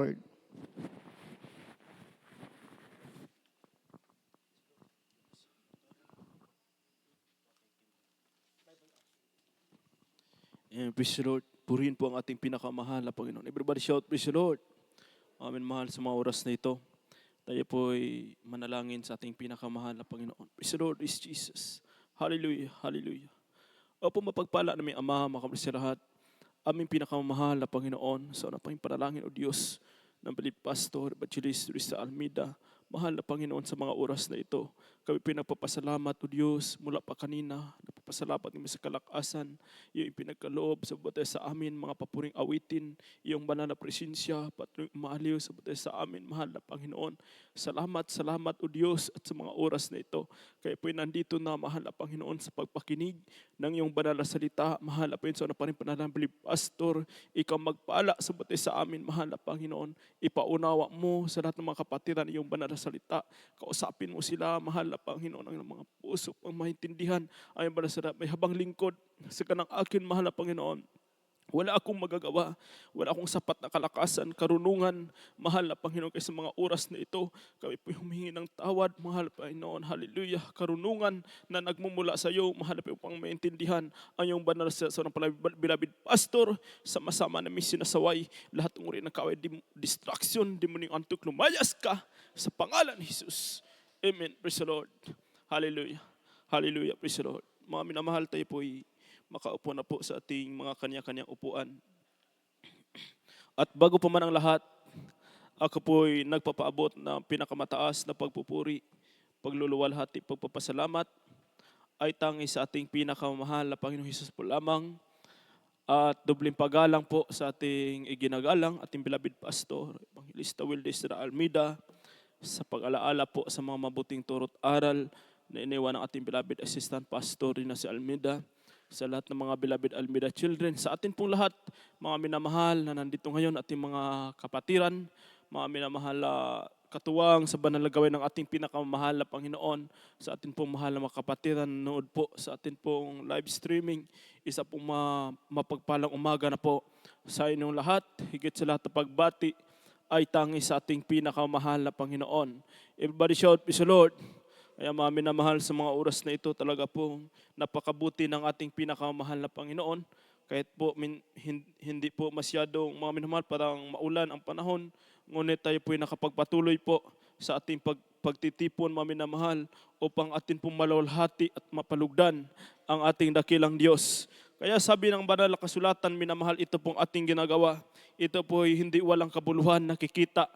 Lord. And praise the Lord. Purihin po ang ating pinakamahal na Panginoon. Everybody shout, praise the Lord. Amen, mahal sa mga oras na ito. Tayo po ay manalangin sa ating pinakamahal na Panginoon. Praise the Lord is Jesus. Hallelujah, hallelujah. Opo, mapagpala namin Ama, mga kapatid sa lahat. Aming pinakamahal na Panginoon, sa unang panalangin o Diyos ng Bilib Pastor Evangelist Risa Almeida. Mahal na Panginoon, sa mga oras na ito, kami pinagpapasalamat o Diyos mula pa kanina. Nagpapasalamat kami sa kalakasan, iyong pinagkaloob sa butay sa amin, mga papuring awitin, iyong banal na presensya, patuloy umaaliw sa butay sa amin, mahal na Panginoon. Salamat, salamat o Diyos at sa mga oras na ito. Kaya po'y nandito na, mahal na Panginoon, sa pagpakinig ng iyong banal na salita. Mahal na Panginoon, sa pa rin panalangin, Bilib Pastor, ikaw magpala sa butay sa amin, mahal na Panginoon. Ipaunawa mo sa lahat ng mga kapatiran iyong banal na salita. Kausapin mo sila, mahal na Panginoon, ang mga puso pang maintindihan ay banal na salita. May habang lingkod sa kanang akin, mahal na Panginoon. Wala akong magagawa, wala akong sapat na kalakasan, karunungan, mahal na Panginoon, kaysa mga oras na ito. Kami po humingi ng tawad, mahal na Panginoon, hallelujah, karunungan na nagmumula sa iyo, mahal na Panginoon, pang maintindihan ang iyong banal sa ng beloved pastor, sama-sama namin sinasaway, lahat ng uri ng kaway, distraction, demoning antok, lumayas ka, sa pangalan ni Jesus. Amen, praise the Lord, hallelujah, hallelujah, praise the Lord. Mga minamahal, tayo po makaupo na po sa ating mga kanya-kanyang upuan. At bago pa man ang lahat, ako po'y nagpapaabot ng pinakamataas na pagpupuri, pagluluwalhati, pagpapasalamat ay tangi sa ating pinakamahal na Panginoong Hesus po lamang. At dobling pagalang po sa ating iginagalang, ating beloved pastor, Evangelista Wildes Almeida, sa pag-alaala po sa mga mabuting turo't aral na iniwan ng ating beloved assistant pastor rin na si Almeida, sa lahat ng mga beloved Almeida children, sa atin pong lahat, mga minamahal na nandito ngayon, ating mga kapatiran, mga minamahal na katuwang sa banal na gawin ng ating pinakamahal na Panginoon, sa atin pong mahal na mga kapatiran, nanood po sa atin pong live streaming, isa pong mapagpalang umaga na po sa inyong lahat, higit sa lahat na pagbati, ay tangi sa ating pinakamahal na Panginoon. Everybody shout, praise the Lord. Kaya mga minamahal, sa mga oras na ito, talaga po napakabuti ng ating pinakamahal na Panginoon. Kahit po hindi po masyadong, mga minamahal, parang maulan ang panahon, ngunit tayo po nakapagpatuloy po sa ating pagtitipon, mga minamahal, upang atin pong malawalhati at mapalugdan ang ating dakilang Diyos. Kaya sabi ng banal na kasulatan, minamahal, ito pong ating ginagawa. Ito po hindi walang kabuluhan nakikita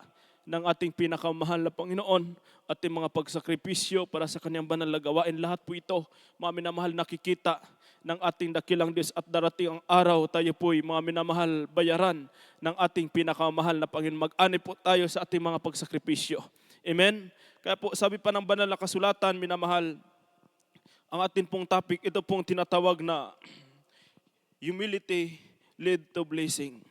ng ating pinakamahal na Panginoon, ating mga pagsakripisyo para sa kanyang banal na gawain. Lahat po ito, mga minamahal, nakikita ng ating dakilang Diyos, at darating ang araw tayo po'y, mga minamahal, bayaran ng ating pinakamahal na Panginoon. Mag-ani po tayo sa ating mga pagsakripisyo. Amen? Kaya po sabi pa ng banal na kasulatan, minamahal, ang ating pong topic, ito pong tinatawag na humility lead to blessing.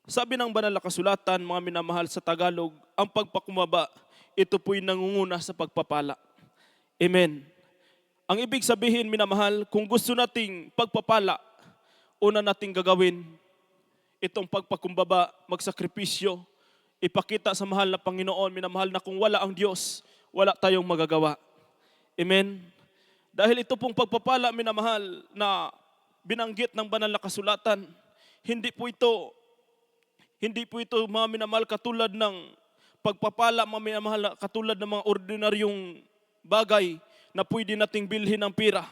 Sabi ng banal na kasulatan, mga minamahal, sa Tagalog, ang pagpakumbaba, ito po'y nangunguna sa pagpapala. Amen. Ang ibig sabihin, minamahal, kung gusto nating pagpapala, una nating gagawin itong pagpakumbaba, magsakripisyo, ipakita sa mahal na Panginoon, minamahal, na kung wala ang Diyos, wala tayong magagawa. Amen. Dahil ito pong pagpapala, minamahal, na binanggit ng banal na kasulatan, hindi po ito, mga minamahal, katulad ng pagpapala, mga minamahal, katulad ng mga ordinaryong bagay na pwede nating bilhin ng pira.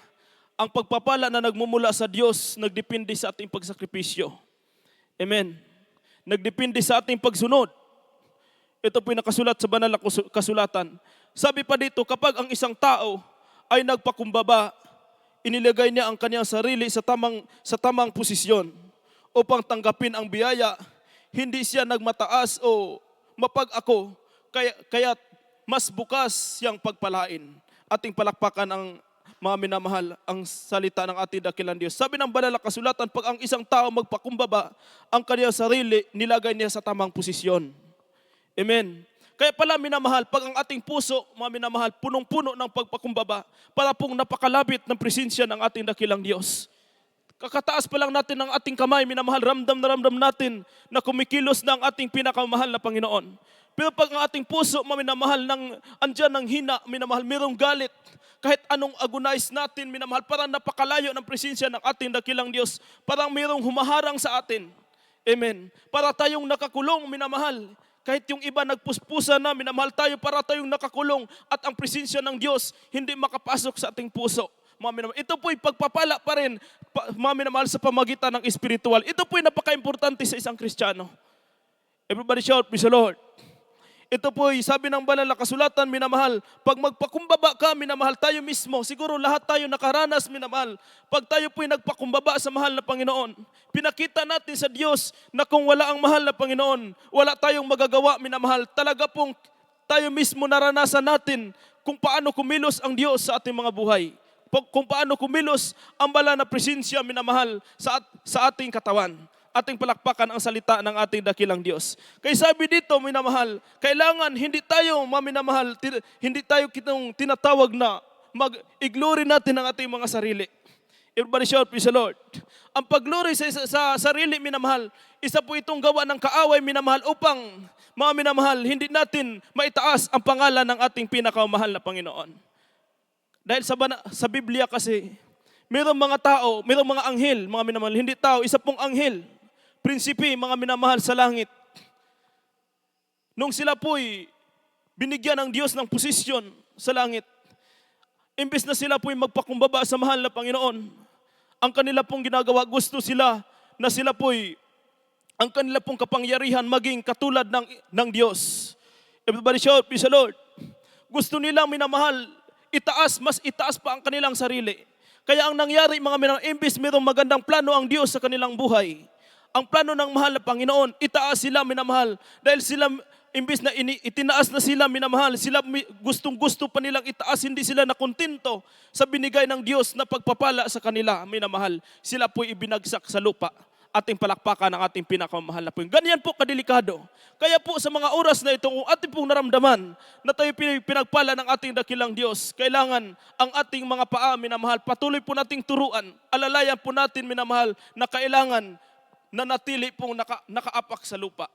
Ang pagpapala na nagmumula sa Diyos, nagdepende sa ating pagsakripisyo. Amen. Nagdepende sa ating pagsunod. Ito po yung nakasulat sa banal na kasulatan. Sabi pa dito, kapag ang isang tao ay nagpakumbaba, inilagay niya ang kanyang sarili sa tamang posisyon upang tanggapin ang biyaya, hindi siya nagmataas o mapag-ako, kaya mas bukas siyang pagpalain. Ating palakpakan ang mga minamahal, ang salita ng ating dakilang Diyos. Sabi ng banal na kasulatan, pag ang isang tao magpakumbaba, ang kanyang sarili nilagay niya sa tamang posisyon. Amen. Kaya pala, minamahal, pag ang ating puso, mga minamahal, punong-puno ng pagpakumbaba, para pong napakalapit ng presensya ng ating dakilang Diyos. Kakataas pa lang natin ng ating kamay, minamahal, ramdam na ramdam natin na kumikilos na ang ating pinakamahal na Panginoon. Pero pag ang ating puso, minamahal, andyan ng hina, minamahal, mayroong galit, kahit anong agonize natin, minamahal, parang napakalayo ng presensya ng ating dakilang Diyos. Parang mayroong humaharang sa atin. Amen. Para tayong nakakulong, minamahal. Kahit yung iba nagpuspusa na, minamahal tayo, para tayong nakakulong at ang presensya ng Diyos hindi makapasok sa ating puso. Mga minamahal, ito po'y pagpapala pa rin, mga minamahal, sa pamagitan ng espiritual. Ito po'y napaka-importante sa isang Kristiyano. Everybody shout, praise the Lord. Ito po'y sabi ng banal na kasulatan, minamahal, pag magpakumbaba ka, minamahal, tayo mismo, siguro lahat tayo nakaranas, minamahal, pag tayo po'y nagpakumbaba sa mahal na Panginoon, pinakita natin sa Diyos na kung wala ang mahal na Panginoon, wala tayong magagawa, minamahal. Talaga pong tayo mismo naranasan natin kung paano kumilos ang Diyos sa ating mga buhay. Kung paano kumilos ang banal na presensya, minamahal, sa ating katawan. Ating palakpakan ang salita ng ating dakilang Diyos. Kaya sabi dito, minamahal, kailangan hindi tayo, minamahal, hindi tayo kitong tinatawag na mag-ignore natin ang ating mga sarili. Everybody shout, praise the Lord. Ang pag-glory sa sarili, minamahal, isa po itong gawa ng kaaway, minamahal, upang, mga minamahal, hindi natin maitaas ang pangalan ng ating pinakamahal na Panginoon. Dahil sa Biblia kasi, mayroong mga tao, mayroong mga anghel, mga minamahal, hindi tao, isa pong anghel, prinsipe, mga minamahal sa langit. Nung sila po'y binigyan ng Diyos ng posisyon sa langit, imbes na sila po'y magpakumbaba sa mahal na Panginoon, ang kanila pong ginagawa, gusto sila na sila po'y, ang kanila pong kapangyarihan maging katulad ng Diyos. Everybody shout, praise the Lord. Gusto nila, minamahal, mas itaas pa ang kanilang sarili. Kaya ang nangyari, mga minamahal, imbes mayroong magandang plano ang Diyos sa kanilang buhay, ang plano ng mahal na Panginoon, itaas sila, minamahal. Dahil sila, imbis na itinaas na sila, minamahal, sila gustong-gusto pa nilang itaas, hindi sila nakontento sa binigay ng Diyos na pagpapala sa kanila, minamahal. Sila po'y ibinagsak sa lupa. Ating palakpakan ang ating pinakamahal na Panginoon. Ganyan po kadelikado. Kaya po sa mga oras na ito, kung ating pong naramdaman na tayo pinagpala ng ating dakilang Diyos, kailangan ang ating mga paa, minamahal, patuloy po nating turuan, alalayan po natin, minamahal, na kailangan na natili pong nakaapak sa lupa.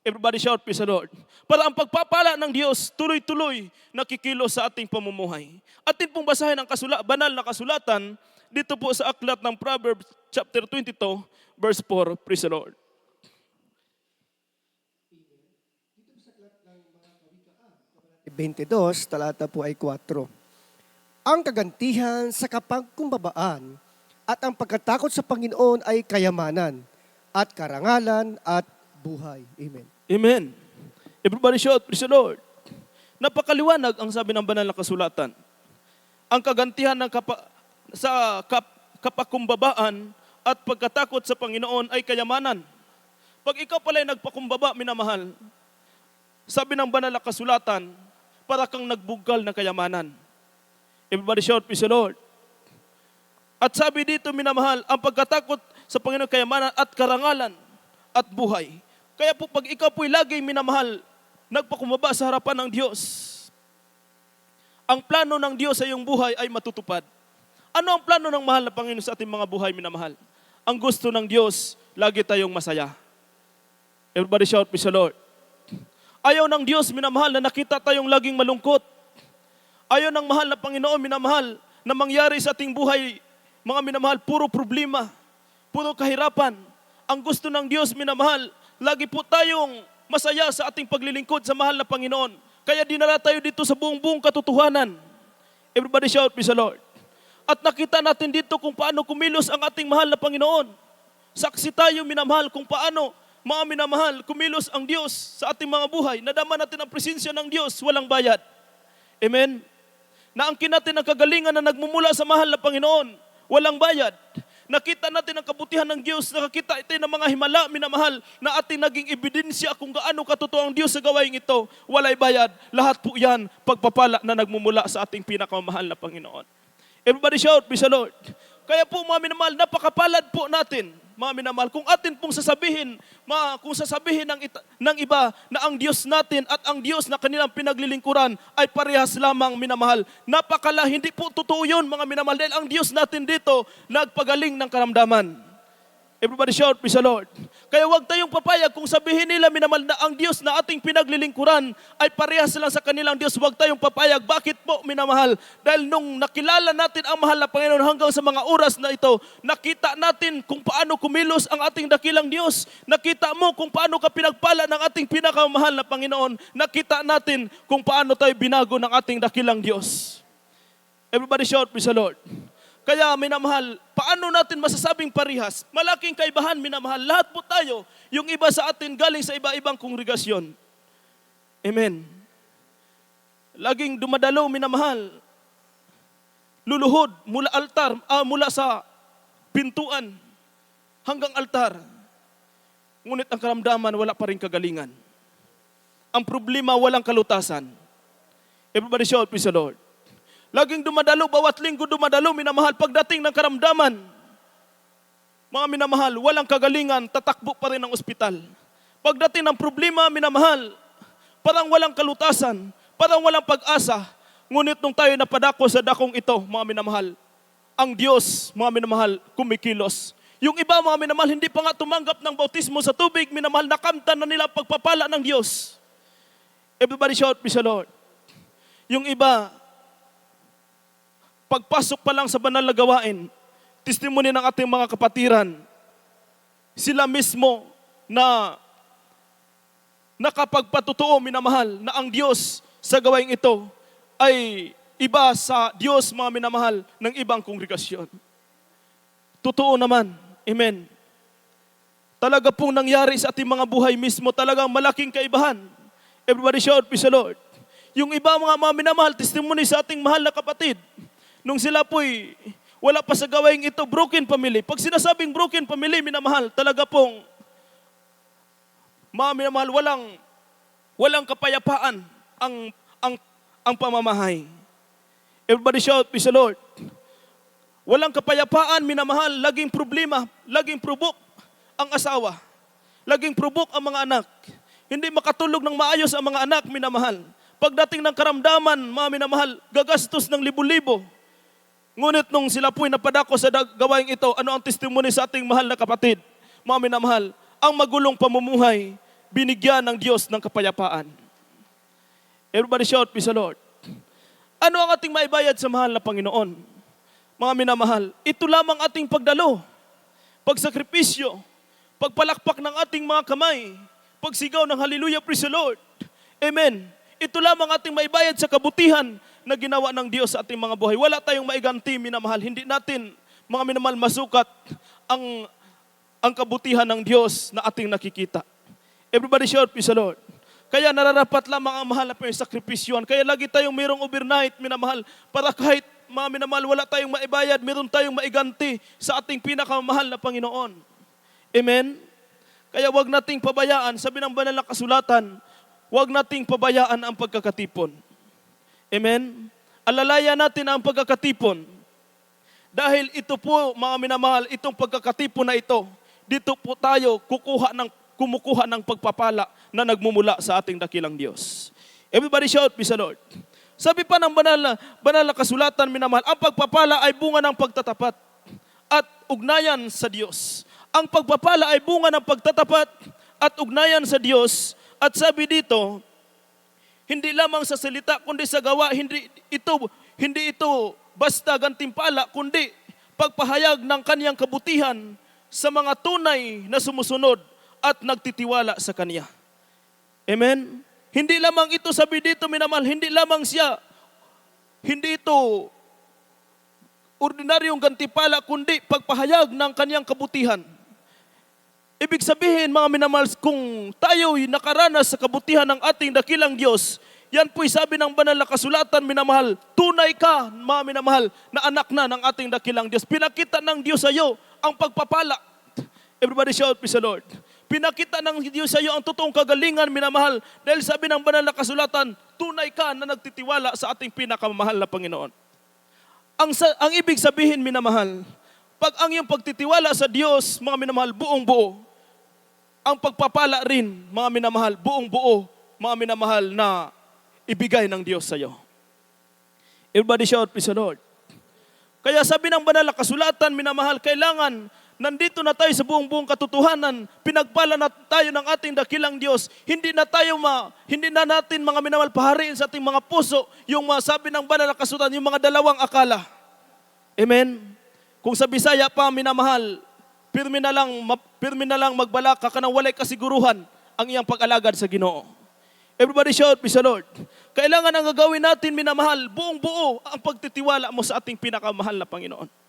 Everybody shout, praise the Lord. Para ang pagpapala ng Diyos, tuloy-tuloy nakikilos sa ating pamumuhay. Atin pong basahin ang banal na kasulatan dito po sa aklat ng Proverbs chapter 22, verse 4. Praise the Lord. 22, talata po ay 4. Ang kagantihan sa kapagkumbabaan at ang pagkatakot sa Panginoon ay kayamanan at karangalan at buhay. Amen. Amen. Everybody shout, praise the Lord. Napakaliwanag ang sabi ng banal na kasulatan. Ang kagantihan ng kapakumbabaan at pagkatakot sa Panginoon ay kayamanan. Pag ikaw pala ay nagpakumbaba, minamahal, sabi ng banal na kasulatan, para kang nagbugal ng kayamanan. Everybody shout, praise the Lord. At sabi dito, minamahal, ang pagkatakot sa Panginoon, kayamanan at karangalan at buhay. Kaya po pag ikaw po'y lagi, minamahal, nagpakumbaba sa harapan ng Diyos, ang plano ng Diyos sa iyong buhay ay matutupad. Ano ang plano ng mahal na Panginoon sa ating mga buhay, minamahal? Ang gusto ng Diyos, lagi tayong masaya. Everybody shout, praise the Lord. Ayaw ng Diyos, minamahal, na nakita tayong laging malungkot. Ayaw ng mahal na Panginoon, minamahal, na mangyari sa ating buhay, mga minamahal, puro problema, puro kahirapan. Ang gusto ng Diyos, minamahal, lagi po tayong masaya sa ating paglilingkod sa mahal na Panginoon. Kaya dinala tayo dito sa buong katotohanan. Everybody shout, praise the Lord. At nakita natin dito kung paano kumilos ang ating mahal na Panginoon. Saksi tayo, minamahal, kung paano, mga minamahal, kumilos ang Diyos sa ating mga buhay. Nadama natin ang presensya ng Diyos, walang bayad. Amen? Naangkin natin ang kagalingan na nagmumula sa mahal na Panginoon, walang bayad. Nakita natin ang kabutihan ng Diyos, nakakita ito ng mga himala, minamahal, na ating naging ebidensya kung gaano katotoo ang Diyos sa gawain ito, walay bayad. Lahat po yan, pagpapala na nagmumula sa ating pinakamahal na Panginoon. Everybody shout, praise the Lord. Kaya po mga minamahal, napakapalad po natin, mga minamahal, kung atin pong sasabihin, kung sasabihin ng iba na ang Diyos natin at ang Diyos na kanilang pinaglilingkuran ay parehas lamang, minamahal, hindi po totoo yun, mga minamahal, dahil ang Diyos natin dito nagpagaling ng karamdaman. Everybody shout, praise the Lord. Kaya huwag tayong papayag kung sabihin nila, minamahal, na ang Diyos na ating pinaglilingkuran ay parehas lang sa kanilang Diyos. Huwag tayong papayag. Bakit po, minamahal? Dahil nung nakilala natin ang mahal na Panginoon hanggang sa mga oras na ito, nakita natin kung paano kumilos ang ating dakilang Diyos. Nakita mo kung paano ka pinagpala ng ating pinakamahal na Panginoon. Nakita natin kung paano tayo binago ng ating dakilang Diyos. Everybody shout, praise the Lord. Kaya minamahal, paano natin masasabing parihas? Malaking kaibahan, minamahal. Lahat po tayo, yung iba sa atin galing sa iba-ibang kongregasyon. Amen. Laging dumadalo, minamahal. Luluhod mula altar, mula sa pintuan hanggang altar. Ngunit ang karamdaman, wala pa rin kagalingan. Ang problema, walang kalutasan. Everybody shout, praise the Lord. Laging dumadalo, bawat linggo dumadalo, minamahal, pagdating ng karamdaman, mga minamahal, walang kagalingan, tatakbo pa rin ang ospital. Pagdating ng problema, minamahal, parang walang kalutasan, parang walang pag-asa. Ngunit nung tayo napadako sa dakong ito, mga minamahal, ang Diyos, mga minamahal, kumikilos. Yung iba, mga minamahal, hindi pa nga tumanggap ng bautismo sa tubig, minamahal, nakamtan na nila pagpapala ng Diyos. Everybody shout, praise the Lord. Yung iba, pagpasok pa lang sa banal na gawain, testimony ng ating mga kapatiran, sila mismo na nakapagpatutuo, minamahal, na ang Diyos sa gawain ito ay iba sa Diyos, mga minamahal, ng ibang kongregasyon. Totoo naman. Amen. Talaga pong nangyari sa ating mga buhay mismo, talagang malaking kaibahan. Everybody shout, praise the Lord. Yung iba mga minamahal, testimony sa ating mahal na kapatid, nung sila po'y wala pa sa gawain ito, broken family. Pag sinasabing broken family, minamahal, talaga pong, mga minamahal, walang kapayapaan ang pamamahay. Everybody shout, praise the Lord. Walang kapayapaan, minamahal, laging problema, laging probok ang asawa. Laging probok ang mga anak. Hindi makatulog ng maayos ang mga anak, minamahal. Pagdating ng karamdaman, mga minamahal, gagastos ng libo-libo. Ngunit nung sila po'y napadako sa gawain ito, ano ang testimony sa ating mahal na kapatid? Mga minamahal, ang magulong pamumuhay, binigyan ng Diyos ng kapayapaan. Everybody shout, praise the Lord. Ano ang ating maibayad sa mahal na Panginoon? Mga minamahal, ito lamang ating pagdalo, pagsakripisyo, pagpalakpak ng ating mga kamay, pagsigaw ng hallelujah, praise the Lord. Amen. Ito lamang ating maibayad sa kabutihan na ginawa ng Diyos sa ating mga buhay. Wala tayong maiganti, minamahal. Hindi natin, mga minamahal, masukat ang kabutihan ng Diyos na ating nakikita. Everybody shout, praise the Lord. Kaya nararapat lamang ang mahal na sakripisyon. Kaya lagi tayong mayroong overnight, minamahal, para kahit mga minamahal, wala tayong maibayad, meron tayong maiganti sa ating pinakamahal na Panginoon. Amen? Kaya wag nating pabayaan, sabi ng banal na kasulatan, wag nating pabayaan ang pagkakatipon. Amen? Alalayan natin ang pagkakatipon. Dahil ito po, mga minamahal, itong pagkakatipon na ito, dito po tayo kumukuha ng pagpapala na nagmumula sa ating dakilang Diyos. Everybody shout, praise the Lord. Sabi pa ng banal na kasulatan, minamahal, ang pagpapala ay bunga ng pagtatapat at ugnayan sa Diyos. Ang pagpapala ay bunga ng pagtatapat at ugnayan sa Diyos. At sabi dito, hindi lamang sa salita, kundi sa gawa, hindi ito basta gantimpala, kundi pagpahayag ng kaniyang kabutihan sa mga tunay na sumusunod at nagtitiwala sa Kanya. Amen? Hindi lamang ito, sabi dito, minamahal, hindi ito ordinaryong gantimpala, kundi pagpahayag ng Kaniyang kabutihan. Ibig sabihin, mga minamahal, kung tayo'y nakaranas sa kabutihan ng ating dakilang Diyos, yan po'y sabi ng banal na kasulatan, minamahal, tunay ka, mga minamahal, na anak na ng ating dakilang Diyos. Pinakita ng Diyos sa iyo ang pagpapala. Everybody shout, praise the Lord. Pinakita ng Diyos sa iyo ang totoong kagalingan, minamahal, dahil sabi ng banal na kasulatan, tunay ka na nagtitiwala sa ating pinakamahal na Panginoon. Ang ibig sabihin, minamahal, pag ang iyong pagtitiwala sa Diyos, mga minamahal, buong buo, ang pagpapala rin, mga minamahal, buong buo, mga minamahal, na ibigay ng Diyos sa iyo. Everybody shout, praise the Lord. Kaya sabi ng banal na kasulatan, minamahal, kailangan nandito na tayo sa buong katotohanan, pinagpala na tayo ng ating dakilang Diyos. Hindi na natin, mga minamahal, pahariin sa ating mga puso yung sabi ng banal na kasulatan, yung mga dalawang akala. Amen. Kung sa Bisaya pa, minamahal, pirmi na lang magbalaka ka nang walay kasiguruhan ang iyang pag-alagad sa Ginoo. Everybody shout, praise the Lord. Kailangan ang gagawin natin, minamahal, buong buo ang pagtitiwala mo sa ating pinakamahal na Panginoon.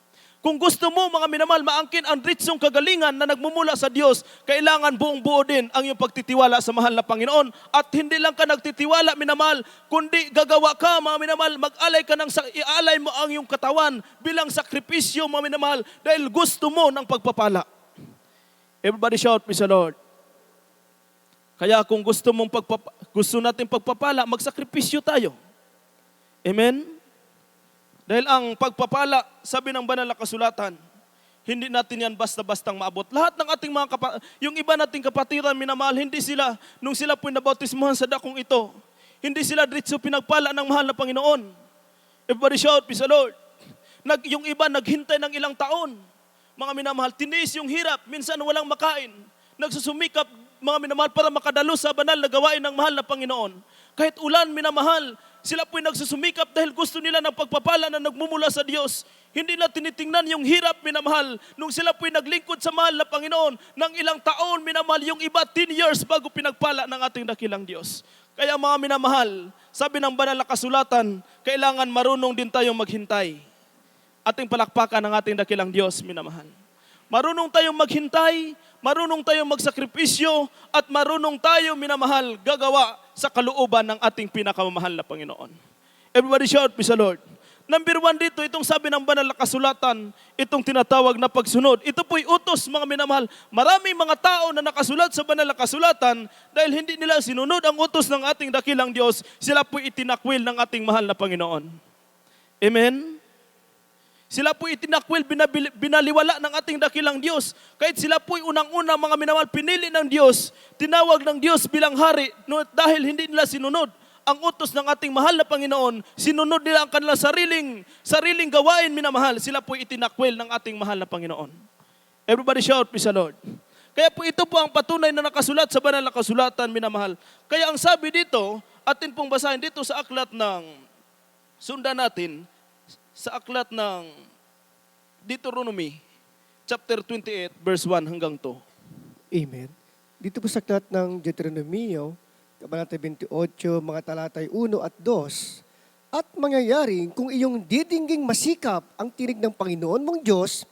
Kung gusto mo, mga minamahal, maangkin ang ritsong kagalingan na nagmumula sa Diyos, kailangan buong buo din ang iyong pagtitiwala sa mahal na Panginoon. At hindi lang ka nagtitiwala, minamahal, kundi gagawa ka, mga minamahal, mag-alay ka ialay mo ang iyong katawan bilang sakripisyo, mga minamahal, dahil gusto mo ng pagpapala. Everybody shout, praise the Lord. Kaya kung gusto natin pagpapala, magsakripisyo tayo. Amen? Dahil ang pagpapala, sabi ng banal na kasulatan, hindi natin yan basta-bastang maabot. Lahat ng ating yung iba nating kapatiran, minamahal, hindi sila, nung sila po'y nabautismuhan sa dakong ito, hindi sila diretso pinagpala ng mahal na Panginoon. Everybody shout, praise the Lord. Yung iba naghintay ng ilang taon. Mga minamahal, tiniis yung hirap, minsan walang makain. Nagsusumikap, mga minamahal, para makadalo sa banal na gawain ng mahal na Panginoon. Kahit ulan, minamahal, sila po'y nagsusumikap dahil gusto nila ng pagpapala na nagmumula sa Diyos. Hindi na tinitingnan yung hirap, minamahal, nung sila po'y naglingkod sa mahal na Panginoon ng ilang taon, minamahal, yung iba 10 years bago pinagpala ng ating dakilang Diyos. Kaya mga minamahal, sabi ng banal na kasulatan, kailangan marunong din tayong maghintay. Ating palakpakan ng ating dakilang Diyos, minamahal. Marunong tayong maghintay, marunong tayong magsakripisyo, at marunong tayong, minamahal, gagawa sa kalooban ng ating pinakamamahal na Panginoon. Everybody shout, praise the Lord. Number 1 dito, itong sabi ng banal na kasulatan, itong tinatawag na pagsunod. Ito po'y utos, mga minamahal. Maraming mga tao na nakasulat sa banal na kasulatan, dahil hindi nila sinunod ang utos ng ating dakilang Diyos, sila po'y itinakwil ng ating mahal na Panginoon. Amen? Sila po'y itinakwil, binaliwala ng ating dakilang Diyos. Kahit sila po'y unang-una, mga minamahal, pinili ng Diyos, tinawag ng Diyos bilang hari, dahil hindi nila sinunod ang utos ng ating mahal na Panginoon, sinunod nila ang kanilang sariling gawain, minamahal, sila po'y itinakwil ng ating mahal na Panginoon. Everybody shout, praise the Lord. Kaya po ito po ang patunay na nakasulat sa banal na kasulatan, minamahal. Kaya ang sabi dito, atin pong basahin dito sa aklat ng, sundan natin, sa aklat ng Deuteronomy, chapter 28, verse 1 hanggang 2. Amen. Dito po sa aklat ng Deuteronomio, Kabanata 28, mga talatay 1 at 2, at mangyayari kung iyong didingging masikap ang tinig ng Panginoon mong Diyos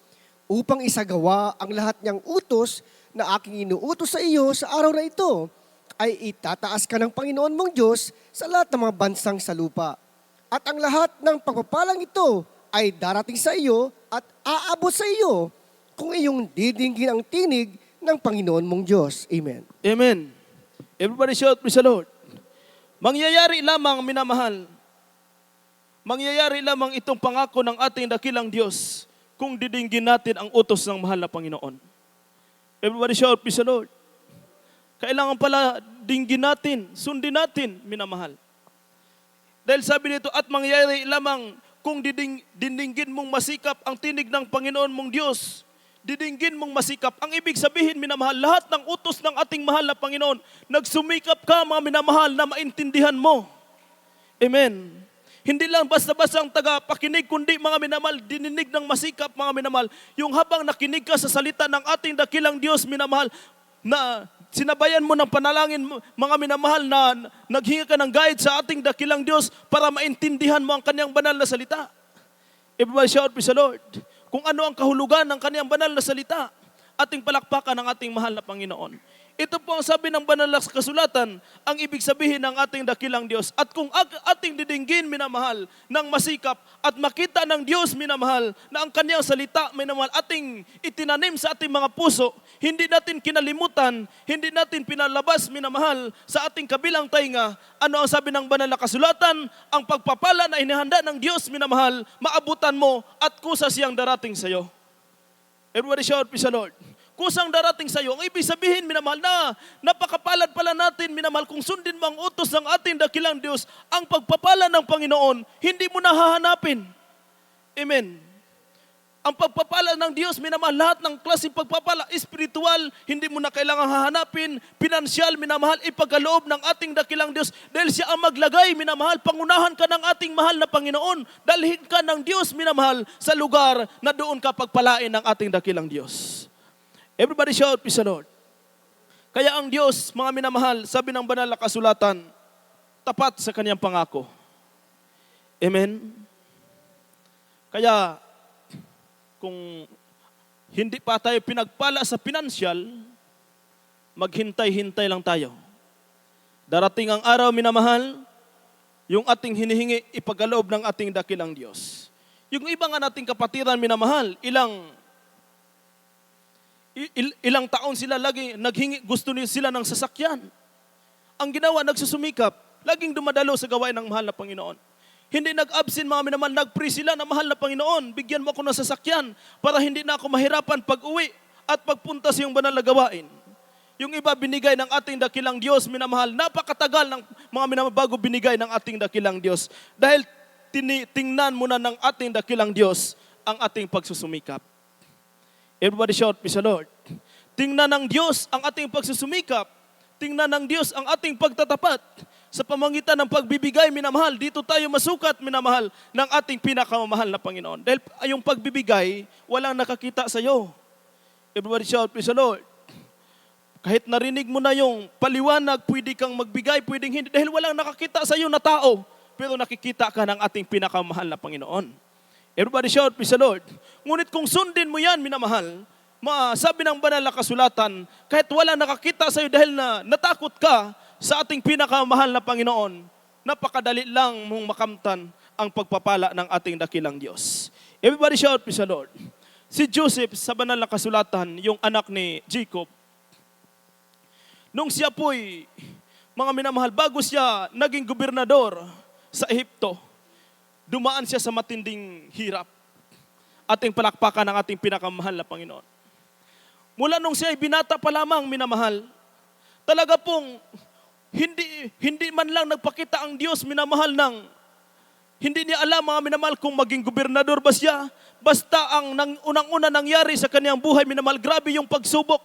upang isagawa ang lahat niyang utos na aking inuutos sa iyo sa araw na ito, ay itataas ka ng Panginoon mong Diyos sa lahat ng mga bansang sa lupa. At ang lahat ng pagpapalang ito ay darating sa iyo at aabot sa iyo kung iyong didinggin ang tinig ng Panginoon mong Diyos. Amen. Amen. Everybody shout, praise the Lord. Mangyayari lamang, minamahal, mangyayari lamang itong pangako ng ating dakilang Diyos kung didinggin natin ang utos ng mahal na Panginoon. Everybody shout, praise the Lord. Kailangan pala dinggin natin, sundin natin, minamahal. Dahil sabi nito, at mangyayari lamang kung didinggin mong masikap ang tinig ng Panginoon mong Diyos. Didinggin mong masikap. Ang ibig sabihin, minamahal, lahat ng utos ng ating mahal na Panginoon, nagsumikap ka, mga minamahal, na maintindihan mo. Amen. Hindi lang basta-basta ang tagapakinig, kundi mga minamahal, dininig ng masikap, mga minamahal. Yung habang nakinig ka sa salita ng ating dakilang Diyos, minamahal, na sinabayan mo ng panalangin, mga minamahal, na naghinga ka ng guide sa ating dakilang Diyos para maintindihan mo ang kanyang banal na salita. Everybody shout, praise the Lord. Kung ano ang kahulugan ng kanyang banal na salita, ating palakpakan ng ating mahal na Panginoon. Ito po ang sabi ng banal na kasulatan, ang ibig sabihin ng ating dakilang Diyos. At kung ating didinggin, minamahal, ng masikap at makita ng Diyos, minamahal, na ang kanyang salita, minamahal, ating itinanim sa ating mga puso, hindi natin kinalimutan, hindi natin pinalabas, minamahal, sa ating kabilang tainga. Ano ang sabi ng banal na kasulatan? Ang pagpapala na inihanda ng Diyos, minamahal, maabutan mo at kusa siyang darating sa iyo. Everybody shout, praise the Lord. Kusang darating sa iyo. Ang ibig sabihin, minamahal, na napakapalad pala natin, minamahal, kung sundin mo ang utos ng ating dakilang Diyos, ang pagpapala ng Panginoon, hindi mo na hahanapin. Amen. Ang pagpapala ng Diyos, minamahal, lahat ng klaseng pagpapala, espiritual, hindi mo na kailangang hahanapin, pinansyal, minamahal, ipagkaloob ng ating dakilang Diyos, dahil siya ang maglagay, minamahal, pangunahan ka ng ating mahal na Panginoon, dalhin ka ng Diyos, minamahal, sa lugar na doon ka pagpalain ng ating dakilang Diyos. Everybody shout, praise the Lord. Kaya ang Diyos, mga minamahal, sabi ng banal na kasulatan, tapat sa kanyang pangako. Amen? Kaya, kung hindi pa tayo pinagpala sa pinansyal, maghintay-hintay lang tayo. Darating ang araw, minamahal, yung ating hinihingi, ipagkaloob ng ating dakilang Diyos. Yung iba nga nating kapatiran, minamahal, ilang taon sila lagi naghingi, gusto nila sila ng sasakyan. Ang ginawa, nagsusumikap, laging dumadalo sa gawain ng mahal na Panginoon. Hindi nag-absent, mga minamahal, nag-pray sila na mahal na Panginoon, bigyan mo ako ng sasakyan para hindi na ako mahirapan pag-uwi at pagpunta sa iyong banal na gawain. Yung iba binigay ng ating dakilang Diyos, minamahal, napakatagal ng mga minamahal bago binigay ng ating dakilang Diyos. Dahil tingnan muna ng ating dakilang Diyos ang ating pagsusumikap. Everybody shout, praise the Lord. Tingnan ng Diyos ang ating pagsusumikap. Tingnan ng Diyos ang ating pagtatapat. Sa pamamagitan ng pagbibigay, minamahal, dito tayo masukat, minamahal, ng ating pinakamamahal na Panginoon. Dahil yung pagbibigay, walang nakakita sa iyo. Everybody shout, praise the Lord. Kahit narinig mo na yung paliwanag, pwede kang magbigay, pwedeng hindi. Dahil walang nakakita sa iyo na tao, pero nakikita ka ng ating pinakamahal na Panginoon. Everybody shout, praise the Lord. Ngunit kung sundin mo yan, minamahal, sabi ng banal na kasulatan, kahit wala nakakita sa iyo dahil na natakot ka sa ating pinakamahal na Panginoon, napakadali lang mong makamtan ang pagpapala ng ating dakilang Diyos. Everybody shout, praise the Lord. Si Joseph, sa banal na kasulatan, yung anak ni Jacob, nung siya po'y, mga minamahal, bago siya naging gobernador sa Ehipto, dumaan siya sa matinding hirap. Ating palakpakan ng ating pinakamahal na Panginoon. Mula nung siya ay binata pa lamang, minamahal, talaga pong hindi man lang nagpakita ang Diyos, minamahal, hindi niya alam, mga minamahal, kung maging gobernador ba siya. Basta ang unang-una nangyari sa kanyang buhay, minamahal, grabe yung pagsubok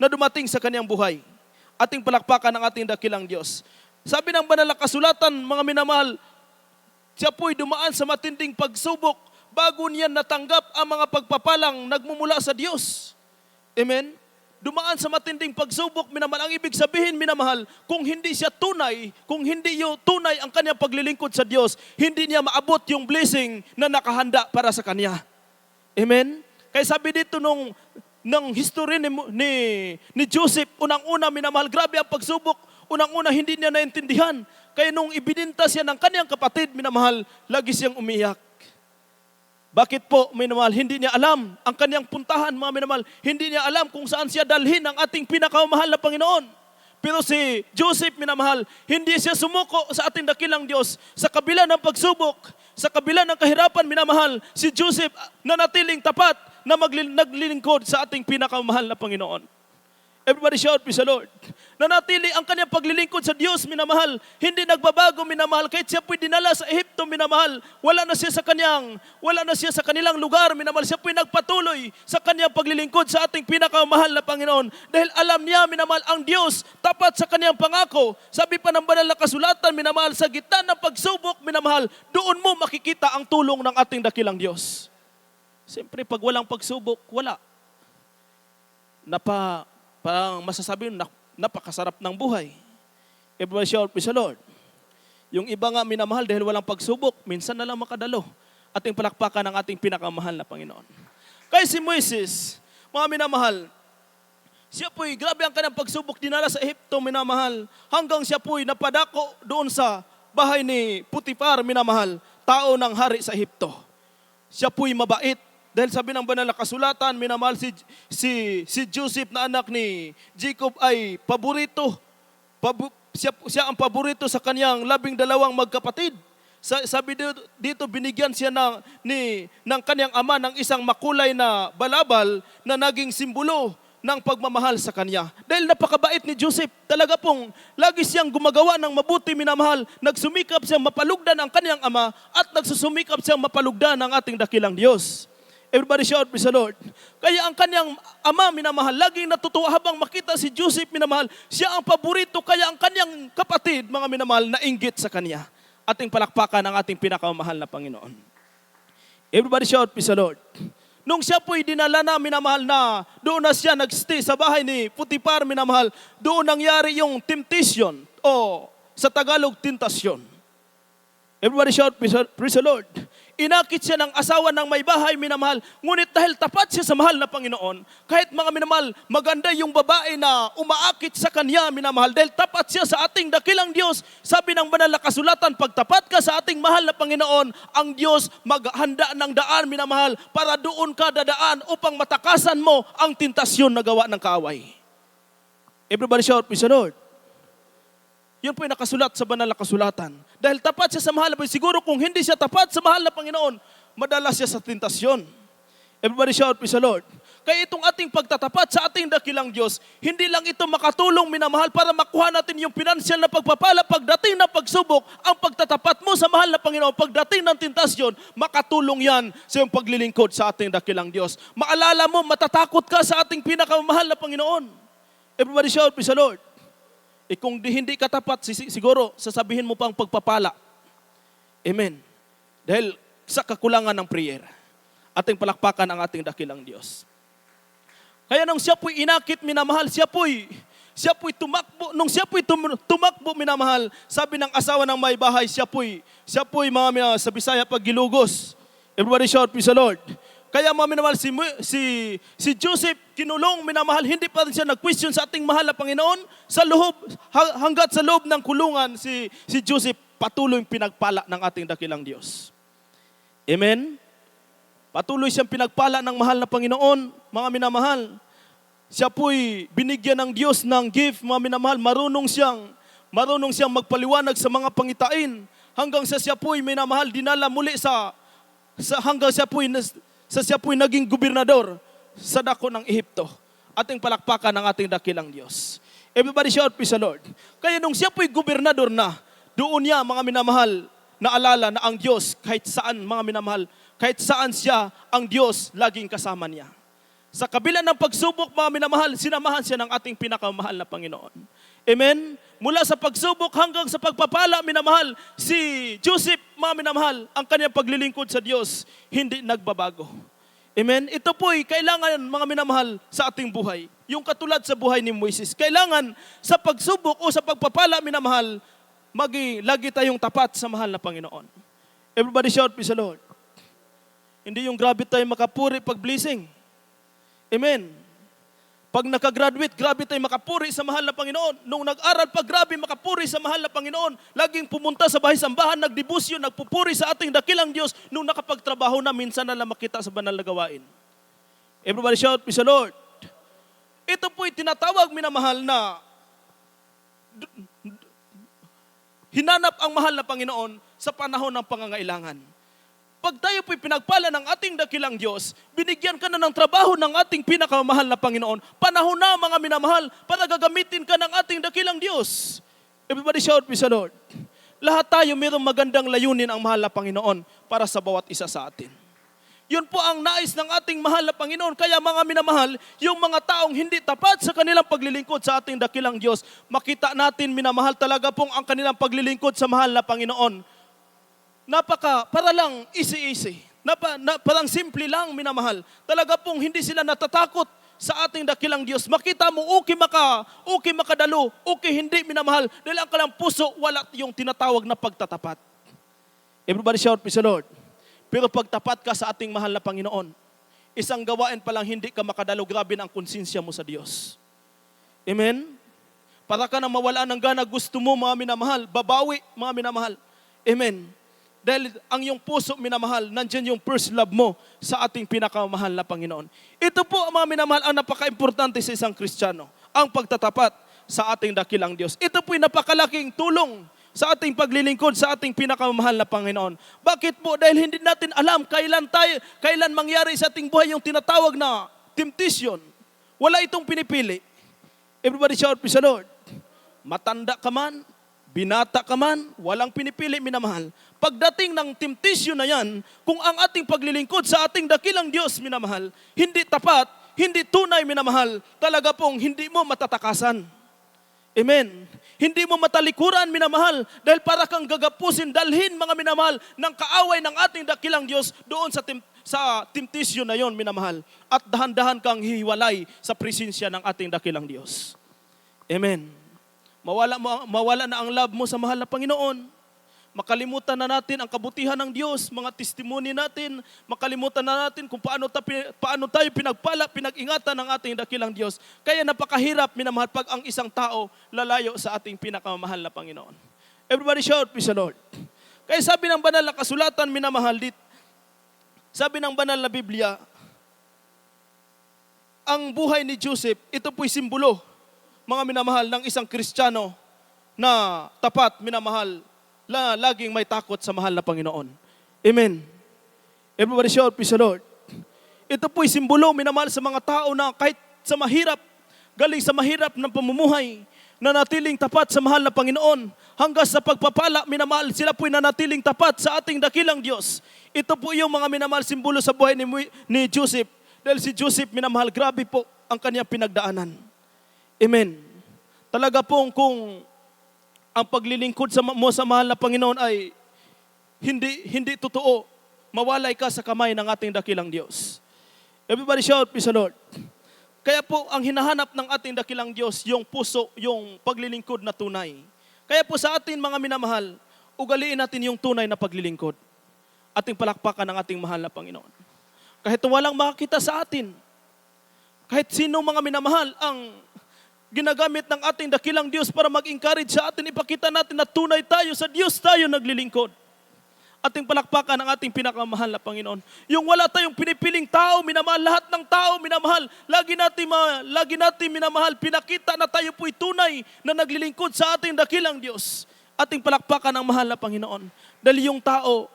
na dumating sa kanyang buhay. Ating palakpakan ng ating dakilang Diyos. Sabi ng banal na kasulatan, mga minamahal, siya po'y dumaan sa matinding pagsubok bago niya natanggap ang mga pagpapalang nagmumula sa Diyos. Amen? Dumaan sa matinding pagsubok, minamahal. Ang ibig sabihin, minamahal, kung hindi siya tunay, kung hindi yung tunay ang kanyang paglilingkod sa Diyos, hindi niya maabot yung blessing na nakahanda para sa kanya. Amen? Kaya sabi dito nung history ni Joseph, unang-una, minamahal, grabe ang pagsubok. Unang-una, hindi niya naintindihan. Kaya nung ibinenta siya ng kanyang kapatid, minamahal, lagi siyang umiyak. Bakit po, minamahal? Hindi niya alam ang kanyang puntahan, mga minamahal. Hindi niya alam kung saan siya dalhin ang ating pinakamahal na Panginoon. Pero si Joseph, minamahal, hindi siya sumuko sa ating dakilang Diyos. Sa kabila ng pagsubok, sa kabila ng kahirapan, minamahal, si Joseph nanatiling tapat na naglilingkod sa ating pinakamahal na Panginoon. Everybody shout, praise the Lord. Nanatili ang kanyang paglilingkod sa Diyos, minamahal. Hindi nagbabago, minamahal. Kahit siya po'y dinala sa Ehipto, minamahal. Wala na siya sa kanilang lugar, minamahal. Siya po'y nagpatuloy sa kanyang paglilingkod sa ating pinakamahal na Panginoon. Dahil alam niya, minamahal, ang Diyos tapat sa kanyang pangako. Sabi pa ng banal na kasulatan, minamahal, sa gitna ng pagsubok, minamahal, doon mo makikita ang tulong ng ating dakilang Diyos. Siyempre, pag walang pagsubok, wala. Parang masasabi, napakasarap ng buhay. Everybody shout, praise the Lord. Yung iba nga, minamahal, dahil walang pagsubok, minsan na lang makadalo. Ating palakpakan ng ating pinakamahal na Panginoon. Kaya si Moises, mga minamahal, siya po'y grabe ang kanyang pagsubok, dinala sa Ehipto, minamahal, hanggang siya po'y napadako doon sa bahay ni Potiphar, minamahal, tao ng hari sa Ehipto. Siya po'y mabait. Dahil sabi ng banal na kasulatan, minamahal, si Joseph na anak ni Jacob ay paborito. Siya ang paborito sa kanyang 12 magkapatid. Sabi dito, binigyan siya ng kanyang ama ng isang makulay na balabal na naging simbolo ng pagmamahal sa kanya. Dahil napakabait ni Joseph, talaga pong lagi siyang gumagawa ng mabuti, minamahal. Nagsumikap siyang mapalugdan ang kanyang ama at nagsusumikap siyang mapalugdan ang ating dakilang Diyos. Everybody shout, praise the Lord. Kaya ang kanyang ama, minamahal, laging natutuwa habang makita si Joseph, minamahal. Siya ang paborito, kaya ang kanyang kapatid, mga minamahal, nainggit sa kanya. Ating palakpakan ang ating pinakamahal na Panginoon. Everybody shout, praise the Lord. Nung siya po'y dinala na, minamahal, na doon na siya nagstay sa bahay ni Putipar, minamahal, doon nangyari yung temptation o sa Tagalog, tentasyon. Everybody shout, praise the Lord. Inakit siya ng asawa ng may bahay, minamahal. Ngunit dahil tapat siya sa mahal na Panginoon, kahit mga minamahal, maganda yung babae na umaakit sa kanya, minamahal. Dahil tapat siya sa ating dakilang Diyos. Sabi ng banal na kasulatan, pag tapat ka sa ating mahal na Panginoon, ang Diyos maghanda ng daan, minamahal, para doon ka dadaan upang matakasan mo ang tentasyon na gawa ng kaaway. Everybody shout, praise the Lord. Yun po yung nakasulat sa banal na kasulatan. Dahil tapat siya sa mahal na Panginoon. Siguro kung hindi siya tapat sa mahal na Panginoon, madalas siya sa tentasyon. Everybody shout, praise the Lord. Kaya itong ating pagtatapat sa ating dakilang Diyos, hindi lang ito makatulong, minamahal, para makuha natin yung pinansyal na pagpapala pagdating ng pagsubok. Ang pagtatapat mo sa mahal na Panginoon, pagdating ng tentasyon, makatulong yan sa iyong paglilingkod sa ating dakilang Diyos. Maalala mo, matatakot ka sa ating pinakamahal na Panginoon. Everybody shout, praise the Lord. Kung hindi ka tapat, siguro sasabihin mo pang pagpapala. Amen. Dahil sa kakulangan ng prayer, ating palakpakan ang ating dakilang Diyos. Kaya nung siya po'y inakit, minamahal, siya po'y tumakbo. Nung siya po'y tumakbo, minamahal, sabi ng asawa ng may bahay, siya po'y mga sa Bisaya paggilugos. Everybody shout, praise the Lord. Kaya mga minamahal, si Joseph kinulong, minamahal, hindi pa rin siya nag-question sa ating mahal na Panginoon. Sa loob, hanggat sa loob ng kulungan, si Joseph patuloy pinagpala ng ating dakilang Diyos. Amen? Patuloy siyang pinagpala ng mahal na Panginoon, mga minamahal. Siya po'y binigyan ng Diyos ng gift, mga minamahal. Marunong siyang magpaliwanag sa mga pangitain. Hanggang sa siya po'y minamahal, dinala muli hanggang siya po'y naging gobernador sa dako ng Ehipto. Ating palakpakan ng ating dakilang Diyos. Everybody shout, praise the Lord. Kaya nung siya po'y gobernador na, doon niya, mga minamahal, naalala na ang Diyos, kahit saan, mga minamahal, kahit saan siya, ang Diyos, laging kasama niya. Sa kabila ng pagsubok, mga minamahal, sinamahan siya ng ating pinakamahal na Panginoon. Amen? Mula sa pagsubok hanggang sa pagpapala, minamahal, si Joseph, mga minamahal, ang kanyang paglilingkod sa Diyos, hindi nagbabago. Amen? Ito po'y kailangan, mga minamahal, sa ating buhay. Yung katulad sa buhay ni Moises. Kailangan sa pagsubok o sa pagpapala, minamahal, lagi tayong tapat sa mahal na Panginoon. Everybody shout, praise the Lord. Hindi yung grabe tayo makapuri pag blessing. Amen. Pag nakagraduate, grabe tayo makapuri sa mahal na Panginoon. Nung nag-aral pa, grabe makapuri sa mahal na Panginoon. Laging pumunta sa bahay-sambahan, nagdebosyo, nagpupuri sa ating dakilang Diyos. Nung nakapagtrabaho na, minsan na lang makita sa banal na gawain. Everybody shout, praise the Lord. Ito po'y tinatawag, minamahal, na hinanap ang mahal na Panginoon sa panahon ng pangangailangan. Pag tayo po'y pinagpala ng ating dakilang Diyos, binigyan ka na ng trabaho ng ating pinakamahal na Panginoon. Panahon na, mga minamahal, para gagamitin ka ng ating dakilang Diyos. Everybody shout, praise the Lord. Lahat tayo mayroong magandang layunin ang mahal na Panginoon para sa bawat isa sa atin. Yun po ang nais ng ating mahal na Panginoon. Kaya mga minamahal, yung mga taong hindi tapat sa kanilang paglilingkod sa ating dakilang Diyos, makita natin, minamahal, talaga pong ang kanilang paglilingkod sa mahal na Panginoon. Para lang easy. Parang simple lang, minamahal. Talaga pong hindi sila natatakot sa ating dakilang Diyos. Makita mo, okay makadalo, okay hindi, minamahal. Dahil ang kanilang puso, wala yung tinatawag na pagtatapat. Everybody shout, praise the Lord. Pero pagtapat ka sa ating mahal na Panginoon, isang gawain pa lang hindi ka makadalo, grabe na ang konsensya mo sa Diyos. Amen? Para ka na mawala ng gana, gusto mo, mga minamahal, babawi, mga minamahal. Amen? Dahil ang iyong puso, minamahal, nandyan yung first love mo sa ating pinakamahal na Panginoon. Ito po, mga minamahal, ang napaka-importante sa isang Kristiyano, ang pagtatapat sa ating dakilang Diyos. Ito po'y napakalaking tulong sa ating paglilingkod sa ating pinakamamahal na Panginoon. Bakit po? Dahil hindi natin alam kailan mangyari sa ating buhay yung tinatawag na temptation. Wala itong pinipili. Everybody shout, praise the Lord. Matanda ka man, binata ka man, walang pinipili, minamahal. Pagdating ng temptation na yan, kung ang ating paglilingkod sa ating dakilang Diyos, minamahal, hindi tapat, hindi tunay, minamahal, talaga pong hindi mo matatakasan. Amen. Hindi mo matalikuran, minamahal, dahil para kang gagapusin, dalhin, mga minamahal, ng kaaway ng ating dakilang Diyos doon sa temptation na yon, minamahal. At dahan-dahan kang hihiwalay sa presensya ng ating dakilang Diyos. Amen. Mawala na ang love mo sa mahal na Panginoon. Makalimutan na natin ang kabutihan ng Diyos, mga testimony natin. Makalimutan na natin kung paano tayo pinagpala, pinag-ingatan ng ating dakilang Diyos. Kaya napakahirap, minamahal, pag ang isang tao lalayo sa ating pinakamahal na Panginoon. Everybody shout, praise the Lord. Kaya sabi ng banal na kasulatan, minamahal, sabi ng banal na Biblia, ang buhay ni Joseph, ito po'y simbolo, mga minamahal, ng isang Kristiyano na tapat, minamahal, laging may takot sa mahal na Panginoon. Amen. Everybody shout, praise the Lord. Ito po'y simbolo, minamahal, sa mga tao na kahit sa mahirap, galing sa mahirap ng pamumuhay, nanatiling tapat sa mahal na Panginoon, hanggang sa pagpapala, minamahal, sila po'y nanatiling tapat sa ating dakilang Diyos. Ito po yung mga minamahal simbolo sa buhay ni Joseph. Dahil si Joseph, minamahal, grabe po ang kanyang pinagdaanan. Amen. Talaga pong kung ang paglilingkod mo sa mahal na Panginoon ay hindi totoo, mawalay ka sa kamay ng ating dakilang Diyos. Everybody shout, praise the Lord. Kaya po, ang hinahanap ng ating dakilang Diyos, yung puso, yung paglilingkod na tunay. Kaya po sa atin, mga minamahal, ugaliin natin yung tunay na paglilingkod. Ating palakpakan ng ating mahal na Panginoon. Kahit walang makakita sa atin, kahit sino, mga minamahal, ang ginagamit ng ating dakilang Diyos para mag-encourage sa atin, ipakita natin na tunay tayo, sa Diyos tayo naglilingkod. Ating palakpakan ng ating pinakamahal na Panginoon. Yung wala tayong pinipiling tao, minamahal, lahat ng tao, minamahal, lagi natin, minamahal, pinakita na tayo po'y tunay na naglilingkod sa ating dakilang Diyos. Ating palakpakan ng mahal na Panginoon. Dahil yung tao,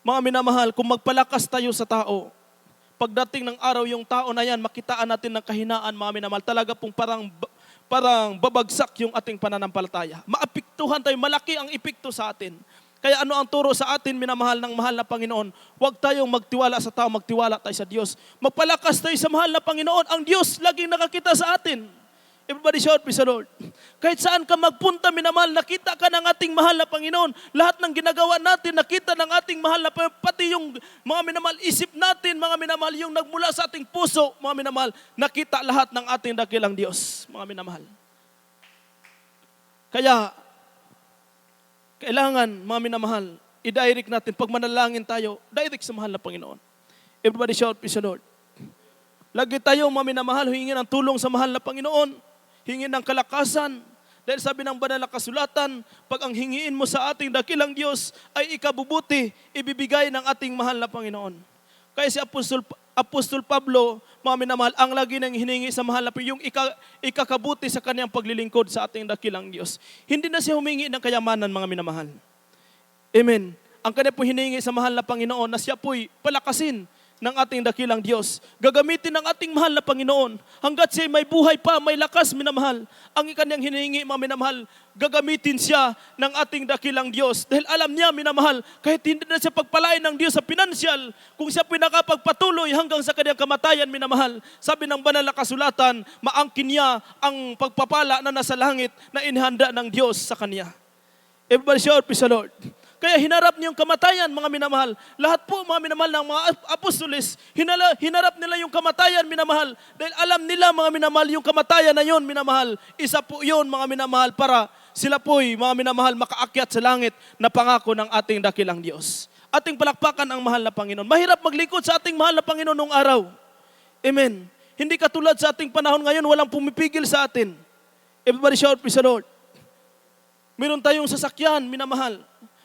mga minamahal, kung magpalakas tayo sa tao, pagdating ng araw, yung tao na yan, makitaan natin ng kahinaan, mga minamahal. Talaga pong parang babagsak yung ating pananampalataya. Maapektuhan tayo, malaki ang epekto sa atin. Kaya ano ang turo sa atin, minamahal ng mahal na Panginoon? Huwag tayong magtiwala sa tao, magtiwala tayo sa Diyos. Magpalakas tayo sa mahal na Panginoon. Ang Diyos laging nakakita sa atin. Everybody shout, praise the Lord. Kahit saan ka magpunta, minamahal, nakita ka ng ating mahal na Panginoon. Lahat ng ginagawa natin, nakita ng ating mahal na Panginoon. Pati yung mga minamahal, isip natin, mga minamahal, yung nagmula sa ating puso, mga minamahal, nakita lahat ng ating dakilang Diyos, mga minamahal. Kaya, kailangan, mga minamahal, i-direct natin, pag manalangin tayo, direct sa mahal na Panginoon. Everybody shout, praise the Lord. Lagi tayo, mga minamahal, hingin ang tulong sa mahal na Panginoon. Hingin ng kalakasan. Dahil sabi ng banal na kasulatan, pag ang hingiin mo sa ating dakilang Diyos ay ikabubuti, ibibigay ng ating mahal na Panginoon. Kaya si Apostol Pablo, mga minamahal, ang lagi nang hiningi sa mahal na Panginoon, yung ikakabuti sa kanyang paglilingkod sa ating dakilang Diyos. Hindi na siya humingi ng kayamanan, mga minamahal. Amen. Ang kanya po hiningi sa mahal na Panginoon na siya po'y palakasin ng ating dakilang Diyos. Gagamitin ng ating mahal na Panginoon. Hanggat siya may buhay pa, may lakas, minamahal. Ang kanyang hinihingi, mga minamahal, gagamitin siya ng ating dakilang Diyos. Dahil alam niya, minamahal, kahit hindi na siya pagpalain ng Diyos sa pinansyal, kung siya pinakapagpatuloy hanggang sa kanyang kamatayan, minamahal, sabi ng banal na kasulatan, maangkin niya ang pagpapala na nasa langit na inihanda ng Diyos sa kanya. Everybody shout, praise the Lord. Kaya hinarap niyong kamatayan, mga minamahal. Lahat po, mga minamahal, ng mga apostoles, hinarap nila yung kamatayan, minamahal. Dahil alam nila, mga minamahal, yung kamatayan na yun, minamahal. Isa po yun, mga minamahal, para sila po'y, mga minamahal, makaakyat sa langit na pangako ng ating dakilang Diyos. Ating palakpakan ang mahal na Panginoon. Mahirap maglingkod sa ating mahal na Panginoon nung araw. Amen. Hindi katulad sa ating panahon ngayon, walang pumipigil sa atin. Everybody shout, praise the Lord. Meron tayong sasakyan, minamahal.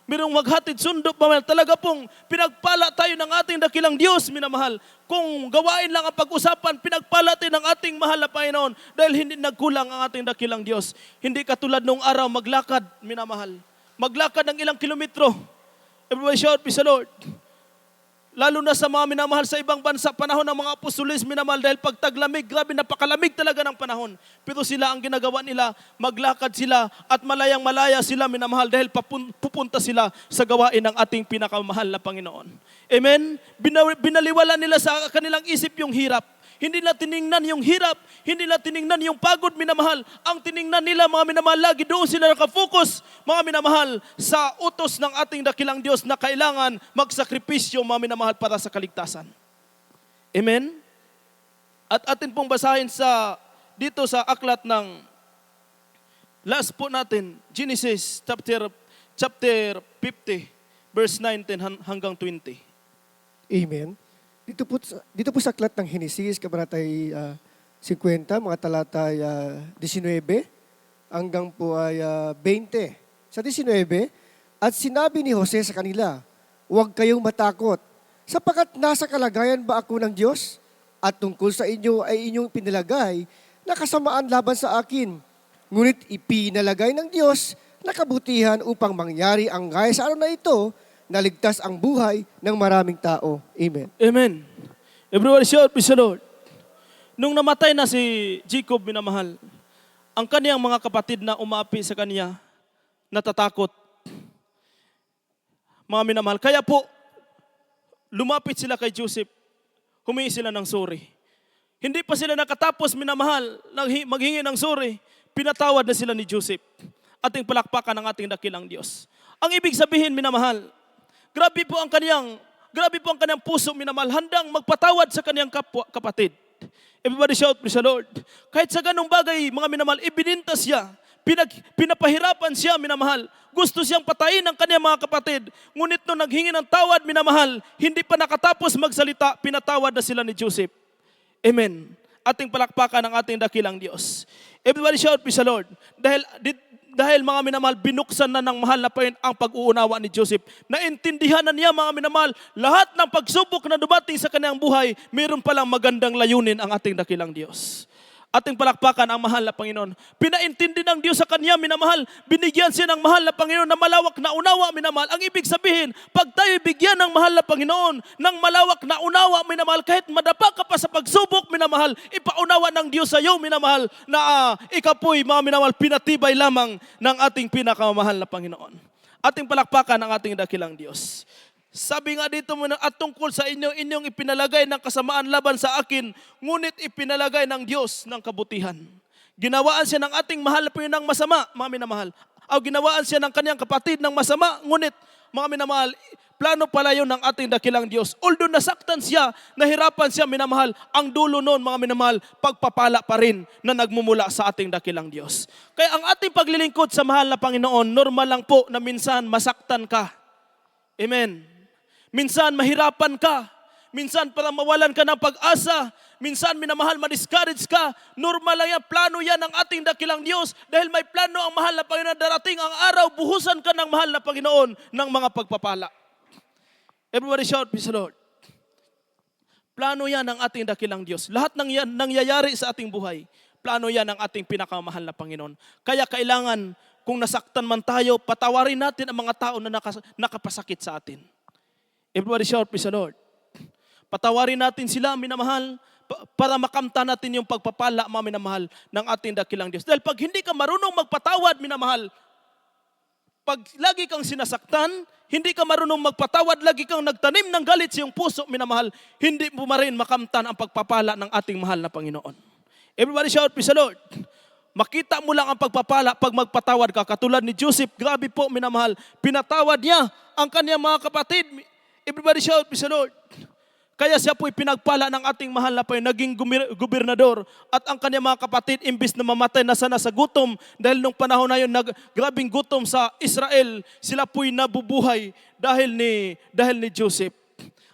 Merong maghatid sundo, minamahal. Talaga pong pinagpala tayo ng ating dakilang Diyos, minamahal. Kung gawain lang ang pag-usapan, pinagpala tayo ng ating mahal na Panginoon dahil hindi nagkulang ang ating dakilang Diyos. Hindi katulad nung araw maglakad, minamahal. Maglakad ng ilang kilometro. Everybody shout, praise the Lord. Lalo na sa mga minamahal sa ibang bansa, panahon ng mga apostolis, minamahal, dahil pag taglamig, grabe, napakalamig talaga ng panahon. Pero sila, ang ginagawa nila, maglakad sila at malayang-malaya sila, minamahal, dahil pupunta sila sa gawain ng ating pinakamahal na Panginoon. Amen? Binaliwala nila sa kanilang isip yung hirap. Hindi na tiningnan yung hirap, hindi na tiningnan yung pagod, minamahal. Ang tiningnan nila, mga minamahal, lagi doon sila nakafocus, mga minamahal, sa utos ng ating dakilang Diyos na kailangan magsakripisyo, mga minamahal, para sa kaligtasan. Amen? At atin pong basahin dito sa aklat ng last po natin, Genesis chapter 50, verse 19 hanggang 20. Amen. Dito po sa aklat ng Henesis, kabanatay 50, mga talatay 19, hanggang po ay 20. Sa 19, at sinabi ni Jose sa kanila, huwag kayong matakot, sapagkat nasa kalagayan ba ako ng Diyos? At tungkol sa inyo ay inyong pinalagay na kasamaan laban sa akin. Ngunit ipinalagay ng Diyos na kabutihan upang mangyari ang gaya sa araw na ito, naligtas ang buhay ng maraming tao. Amen. Amen. Everyone shout, praise the Lord. Nung namatay na si Jacob, minamahal, ang kaniyang mga kapatid na umaapi sa kanya, natatakot. Mga minamahal. Kaya po, lumapit sila kay Joseph, humingi sila ng sorry. Hindi pa sila nakatapos, minamahal, maghingi ng sorry, pinatawad na sila ni Joseph. Ating palakpakan ng ating dakilang Diyos. Ang ibig sabihin, minamahal, grabe po ang kaniyang puso, minamahal, handang magpatawad sa kaniyang kapatid. Everybody shout, praise the Lord. Kahit sa ganung bagay, mga minamahal, ibinintas siya, pinapahirapan siya, minamahal. Gusto siyang patayin ng kaniyang mga kapatid. Ngunit nung naghingi ng tawad, minamahal, hindi pa nakatapos magsalita, pinatawad na sila ni Joseph. Amen. Ating palakpakan ng ating dakilang Diyos. Everybody shout, praise the Lord. Dahil mga minamahal, binuksan na ng mahal na Panginoon ang pag-uunawa ni Joseph. Naintindihan na niya, mga minamahal, lahat ng pagsubok na dumating sa kanyang buhay, mayroon palang magandang layunin ang ating dakilang Diyos. Ating palakpakan ang mahal na Panginoon. Pinaintindi ng Diyos sa kanya, minamahal. Binigyan siya ng mahal na Panginoon na malawak na unawa, minamahal. Ang ibig sabihin, pag tayo bigyan ng mahal na Panginoon, ng malawak na unawa, minamahal, kahit madapa ka pa sa pagsubok, minamahal, ipaunawa ng Diyos sa iyo, minamahal, na ikaw po'y, mga minamahal, pinatibay lamang ng ating pinakamahal na Panginoon. Ating palakpakan ang ating dakilang Diyos. Sabi nga dito mo, at tungkol sa inyong ipinalagay ng kasamaan laban sa akin, ngunit ipinalagay ng Diyos ng kabutihan. Ginawaan siya ng ating mahal na Panginoon ng masama, mga minamahal. O ginawaan siya ng kanyang kapatid ng masama, ngunit, mga minamahal, plano pala yun ng ating dakilang Diyos. Although nasaktan siya, nahirapan siya, minamahal, ang dulo noon, mga minamahal, pagpapala pa rin na nagmumula sa ating dakilang Diyos. Kaya ang ating paglilingkod sa mahal na Panginoon, normal lang po na minsan masaktan ka. Amen. Minsan mahirapan ka. Minsan parang mawalan ka ng pag-asa. Minsan minamahal, ma-discourage ka. Normal lang yan. Plano yan ng ating dakilang Diyos. Dahil may plano ang mahal na Panginoon. Darating ang araw, buhusan ka ng mahal na Panginoon ng mga pagpapala. Everybody shout, praise the Lord. Plano yan ng ating dakilang Diyos. Lahat ng yan nangyayari sa ating buhay. Plano yan ng ating pinakamahal na Panginoon. Kaya kailangan, kung nasaktan man tayo, patawarin natin ang mga tao na nakapasakit sa atin. Everybody shout, praise the Lord. Patawarin natin sila, minamahal, para makamta natin yung pagpapala, mga minamahal, ng ating dakilang Diyos. Dahil pag hindi ka marunong magpatawad, minamahal, pag lagi kang sinasaktan, hindi ka marunong magpatawad, lagi kang nagtanim ng galit sa iyong puso, minamahal, hindi mo marin makamtan ang pagpapala ng ating mahal na Panginoon. Everybody shout, praise the Lord. Makita mo lang ang pagpapala pag magpatawad ka. Katulad ni Joseph, grabe po, minamahal, pinatawad niya ang kanyang mga kapatid. Everybody shout, praise the Lord. Kaya siya po'y pinagpala ng ating mahal na Panginoon, naging gobernador. At ang kanyang mga kapatid, imbis na mamatay na sana sa gutom, dahil nung panahon na yun, grabing gutom sa Israel, sila po'y nabubuhay dahil ni Joseph.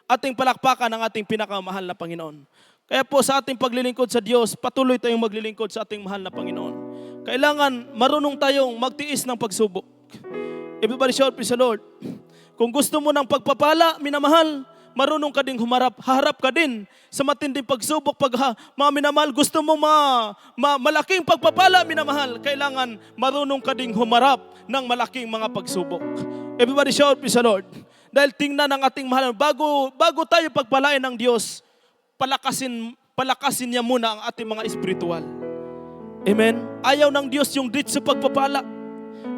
Ating palakpakan ang ating pinakamahal na Panginoon. Kaya po sa ating paglilingkod sa Diyos, patuloy tayong maglilingkod sa ating mahal na Panginoon. Kailangan marunong tayong magtiis ng pagsubok. Everybody shout, praise the Lord. Kung gusto mo ng pagpapala, minamahal, marunong ka ding haharap ka din sa matinding pagsubok. Mga minamahal, gusto mo malaking pagpapala, minamahal, kailangan marunong ka ding humarap ng malaking mga pagsubok. Everybody shout, praise the Lord. Dahil tingnan ng ating mahal, bago tayo pagpalain ng Diyos, palakasin niya muna ang ating mga espiritual. Amen? Ayaw ng Diyos yung ditso pagpapala.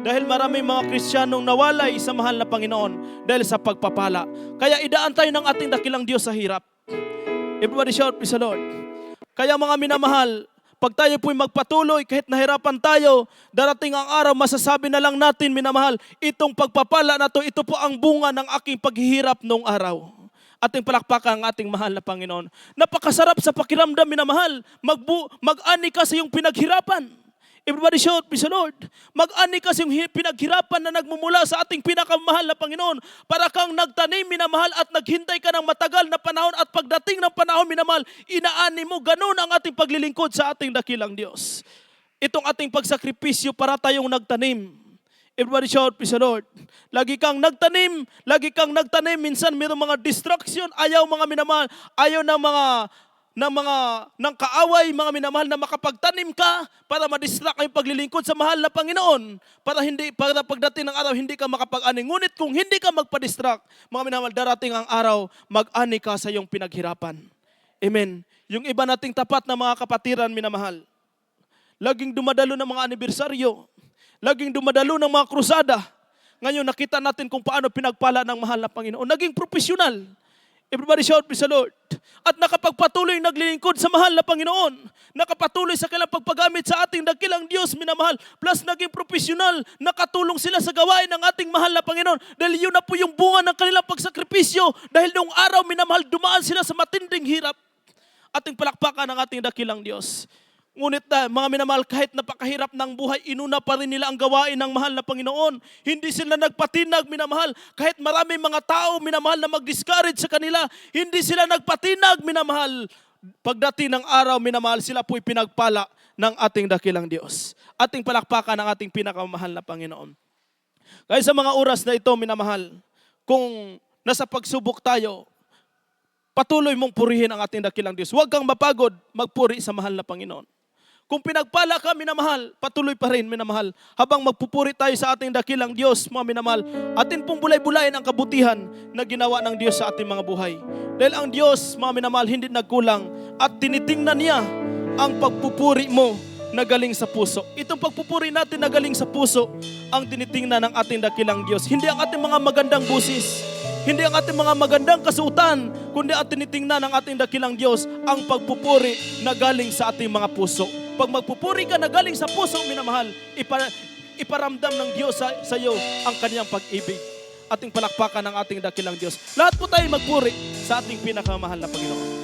Dahil maraming mga Kristiyanong nawalay sa mahal na Panginoon dahil sa pagpapala. Kaya idaan tayo ng ating dakilang Diyos sa hirap. Everybody shout, praise the Lord. Kaya mga minamahal, pag tayo po'y magpatuloy, kahit nahirapan tayo, darating ang araw, masasabi na lang natin, minamahal, itong pagpapala na to, ito po ang bunga ng aking paghihirap noong araw. Ating palakpakan ang ating mahal na Panginoon. Napakasarap sa pakiramdam, minamahal, mag-ani ka sa iyong pinaghirapan. Everybody shout, praise the Lord. Mag-ani kasi yung pinaghirapan na nagmumula sa ating pinakamahal na Panginoon. Para kang nagtanim, minamahal, at naghintay ka ng matagal na panahon, at pagdating ng panahon, minamahal, inaani mo. Ganun ang ating paglilingkod sa ating dakilang Diyos. Itong ating pagsakripisyo para tayong nagtanim. Everybody shout, praise the Lord. Lagi kang nagtanim, minsan mayroong mga distraction, ayaw mga minamahal, ayaw ng kaaway, mga minamahal, na makapagtanim ka para madistract ang paglilingkod sa mahal na Panginoon. Para pagdating ng araw, hindi ka makapag-ani. Ngunit kung hindi ka magpa-distract, mga minamahal, darating ang araw, mag-ani ka sa iyong pinaghirapan. Amen. Yung iba nating tapat na mga kapatiran, minamahal, laging dumadalo ng mga anibersaryo, laging dumadalo ng mga krusada. Ngayon, nakita natin kung paano pinagpala ng mahal na Panginoon. Naging profesional. Everybody shout, praise the Lord. At nakapagpatuloy naglilingkod sa mahal na Panginoon. Nakapatuloy sa kanilang pagpagamit sa ating dakilang Diyos, minamahal. Plus naging profesional, nakatulong sila sa gawain ng ating mahal na Panginoon. Dahil yun na po yung bunga ng kanilang pagsakripisyo. Dahil noong araw, minamahal, dumaan sila sa matinding hirap. Ating palakpakan ng ating dakilang Diyos. Ngunit mga minamahal, kahit napakahirap ng buhay, inuna pa rin nila ang gawain ng mahal na Panginoon. Hindi sila nagpatinag, minamahal. Kahit marami mga tao, minamahal, na mag-discourage sa kanila, hindi sila nagpatinag, minamahal. Pagdating ng araw, minamahal, sila po'y pinagpala ng ating dakilang Diyos. Ating palakpakan ng ating pinakamahal na Panginoon. Kaya sa mga oras na ito, minamahal, kung nasa pagsubok tayo, patuloy mong purihin ang ating dakilang Diyos. Huwag kang mapagod, magpuri sa mahal na Panginoon. Kung pinagpala ka, minamahal, patuloy pa rin, minamahal. Habang magpupuri tayo sa ating dakilang Diyos, mga minamahal, atin pong bulay-bulayin ang kabutihan na ginawa ng Diyos sa ating mga buhay. Dahil ang Diyos, mga minamahal, hindi nagkulang at tinitingnan niya ang pagpupuri mo na galing sa puso. Itong pagpupuri natin na galing sa puso ang tinitingnan ng ating dakilang Diyos. Hindi ang ating mga magandang busis, hindi ang ating mga magandang kasuotan, kundi ang tinitingnan ng ating dakilang Diyos ang pagpupuri na galing sa ating mga puso. Pag magpupuri ka na galing sa puso, minamahal, iparamdam ng Diyos sa iyo ang kanyang pag-ibig. Ating palakpakan ng ating dakilang Diyos. Lahat po tayo magpuri sa ating pinakamahal na Panginoon.